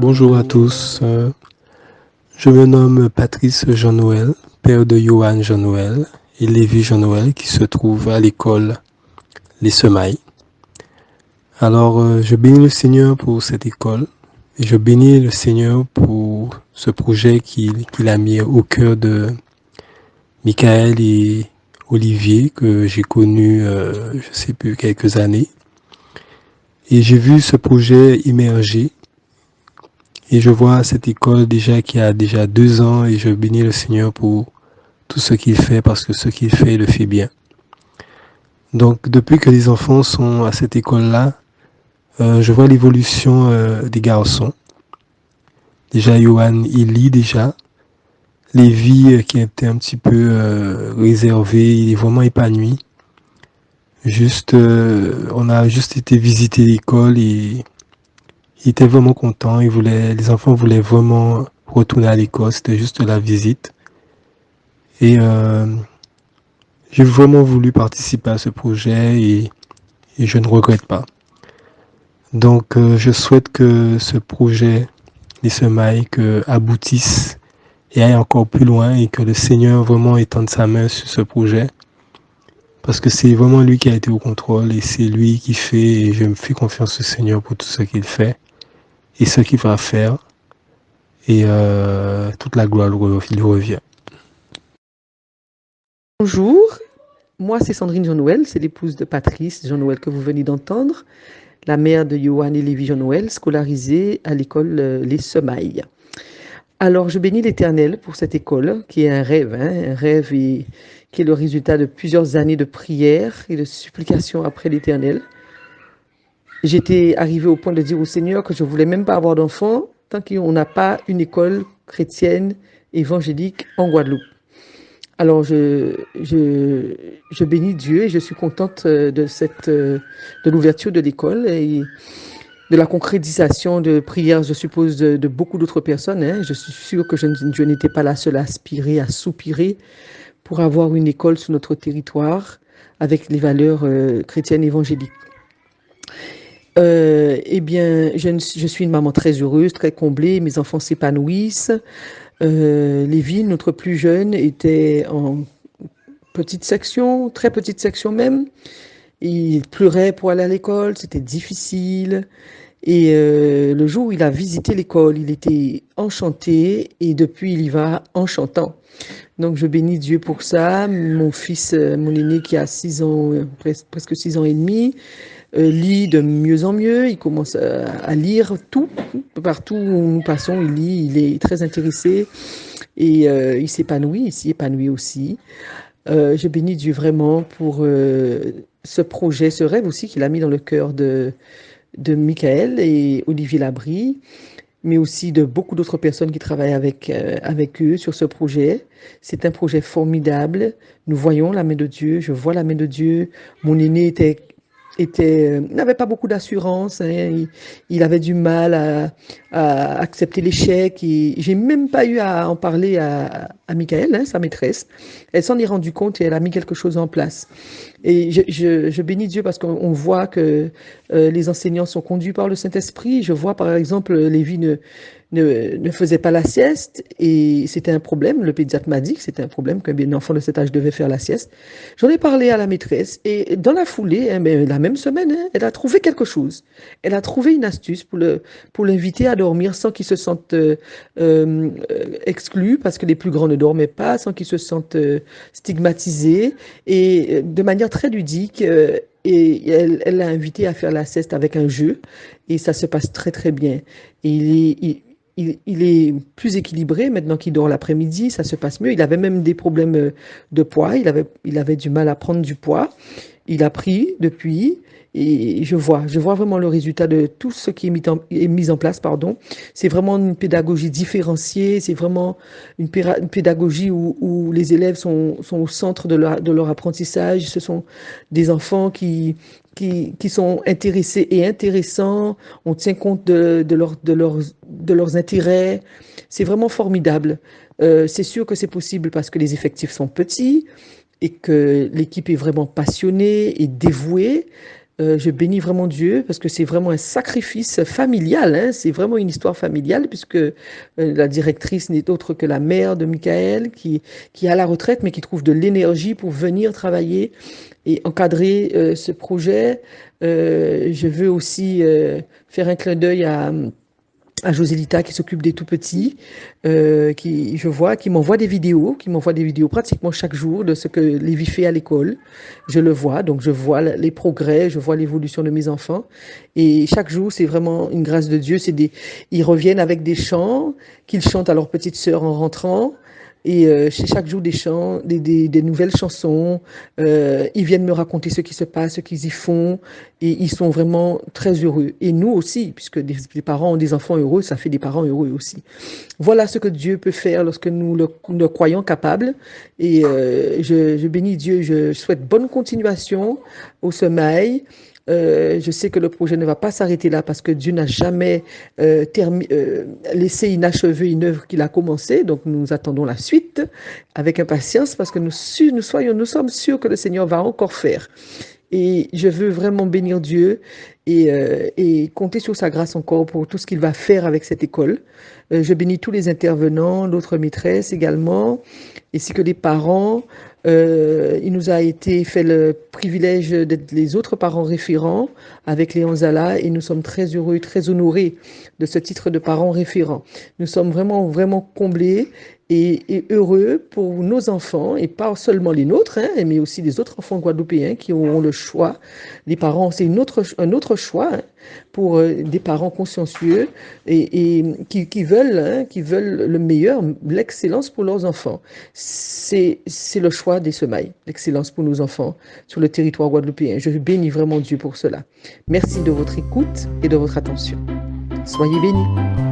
Bonjour à tous, je me nomme Patrice Jean-Noël, père de Johan Jean-Noël et Lévi Jean-Noël qui se trouve à l'école Les Semailles. Alors, je bénis le Seigneur pour cette école et je bénis le Seigneur pour ce projet qu'il a mis au cœur de Michael et Olivier que j'ai connu, je sais plus, quelques années. Et j'ai vu ce projet émerger. Et je vois cette école déjà qui a déjà 2 ans et je bénis le Seigneur pour tout ce qu'il fait parce que ce qu'il fait, il le fait bien. Donc depuis que les enfants sont à cette école-là, je vois l'évolution des garçons. Déjà Johan, il lit déjà. Lévi, qui était un petit peu réservé, il est vraiment épanoui. Juste, on a juste été visiter l'école et il était vraiment content. Les enfants voulaient vraiment retourner à l'école. C'était juste la visite. Et j'ai vraiment voulu participer à ce projet et je ne regrette pas. Donc, je souhaite que ce projet, les semailles, aboutisse et aille encore plus loin et que le Seigneur vraiment étende sa main sur ce projet. Parce que c'est vraiment lui qui a été au contrôle et c'est lui qui fait et je me fais confiance au Seigneur pour tout ce qu'il fait et ce qu'il va faire. Et toute la gloire lui revient. Bonjour, moi c'est Sandrine Jean-Noël, c'est l'épouse de Patrice Jean-Noël que vous venez d'entendre, la mère de Johan et Lévi Jean-Noël, scolarisée à l'école Les Semailles. Alors je bénis l'Éternel pour cette école qui est un rêve qui est le résultat de plusieurs années de prière et de supplication après l'Éternel. J'étais arrivée au point de dire au Seigneur que je ne voulais même pas avoir d'enfants tant qu'on n'a pas une école chrétienne évangélique en Guadeloupe. Alors, je bénis Dieu et je suis contente de l'ouverture de l'école et de la concrétisation de prières, je suppose, de beaucoup d'autres personnes. Hein. Je suis sûre que je n'étais pas la seule à aspirer, à soupirer pour avoir une école sur notre territoire avec les valeurs chrétiennes évangéliques. Eh bien, je suis une maman très heureuse, très comblée. Mes enfants s'épanouissent. Lévi, notre plus jeune, était en petite section, très petite section même. Il pleurait pour aller à l'école, c'était difficile. Et le jour où il a visité l'école, il était enchanté et depuis, il y va en chantant. Donc, je bénis Dieu pour ça. Mon fils, mon aîné qui a 6 ans, presque 6 ans et demi, lit de mieux en mieux. Il commence à lire tout. Partout où nous passons, il lit. Il est très intéressé et il s'épanouit. Il s'y épanouit aussi. Je bénis Dieu vraiment pour ce projet, ce rêve aussi qu'il a mis dans le cœur de Michael et Olivier Labrie, mais aussi de beaucoup d'autres personnes qui travaillent avec eux sur ce projet. C'est un projet formidable. Nous voyons la main de Dieu, je vois la main de Dieu. Mon aîné n'avait pas beaucoup d'assurance, hein. Il avait du mal à accepter l'échec. Et j'ai même pas eu à en parler à Michael, hein, sa maîtresse. Elle s'en est rendue compte et elle a mis quelque chose en place. Et je bénis Dieu parce qu'on voit que les enseignants sont conduits par le Saint-Esprit. Je vois par exemple Lévi ne faisait pas la sieste et c'était un problème. Le pédiatre m'a dit que c'était un problème qu'un enfant de cet âge devait faire la sieste. J'en ai parlé à la maîtresse et dans la foulée, hein, la même semaine, hein, elle a trouvé quelque chose. Elle a trouvé une astuce pour l'inviter à dormir sans qu'il se sente exclu parce que les plus grands ne dormaient pas, sans qu'ils se sentent stigmatisés et de manière très ludique. Et elle l'a invité à faire la sieste avec un jeu et ça se passe très très bien. Et il est plus équilibré maintenant qu'il dort l'après-midi, ça se passe mieux. Il avait même des problèmes de poids, il avait du mal à prendre du poids. Il a pris depuis et je vois vraiment le résultat de tout ce qui est mis en place, pardon. C'est vraiment une pédagogie différenciée, c'est vraiment une pédagogie où les élèves sont au centre de leur apprentissage. Ce sont des enfants qui sont intéressés et intéressants. On tient compte de leurs intérêts. C'est vraiment formidable. C'est sûr que c'est possible parce que les effectifs sont petits et que l'équipe est vraiment passionnée et dévouée. Je bénis vraiment Dieu parce que c'est vraiment un sacrifice familial, hein. C'est vraiment une histoire familiale puisque la directrice n'est autre que la mère de Michael qui est à la retraite mais qui trouve de l'énergie pour venir travailler et encadrer ce projet. Je veux aussi faire un clin d'œil à Joselita qui s'occupe des tout petits, qui m'envoie des vidéos, pratiquement chaque jour de ce que Lévi fait à l'école. Je le vois, donc je vois les progrès, je vois l'évolution de mes enfants. Et chaque jour, c'est vraiment une grâce de Dieu. Ils reviennent avec des chants qu'ils chantent à leur petite sœur en rentrant. Et c'est chaque jour des chants, des nouvelles chansons. Ils viennent me raconter ce qui se passe, ce qu'ils y font. Et ils sont vraiment très heureux. Et nous aussi, puisque les parents ont des enfants heureux, ça fait des parents heureux aussi. Voilà ce que Dieu peut faire lorsque nous le croyons capable. Et je bénis Dieu, je souhaite bonne continuation au sommeil. Je sais que le projet ne va pas s'arrêter là parce que Dieu n'a jamais laissé inachevé une œuvre qu'il a commencée. Donc nous attendons la suite avec impatience parce que nous sommes sûrs que le Seigneur va encore faire. Et je veux vraiment bénir Dieu et compter sur sa grâce encore pour tout ce qu'il va faire avec cette école. Je bénis tous les intervenants, l'autre maîtresse également, ainsi que les parents. Il nous a été fait le privilège d'être les autres parents référents avec Léon Zala et nous sommes très heureux, très honorés de ce titre de parents référents. Nous sommes vraiment, vraiment comblés et heureux pour nos enfants, et pas seulement les nôtres, hein, mais aussi les autres enfants guadeloupéens qui auront le choix. Les parents, c'est un autre choix hein, pour des parents consciencieux et qui veulent le meilleur, l'excellence pour leurs enfants. C'est le choix des semailles, l'excellence pour nos enfants sur le territoire guadeloupéen. Je bénis vraiment Dieu pour cela. Merci de votre écoute et de votre attention. Soyez bénis.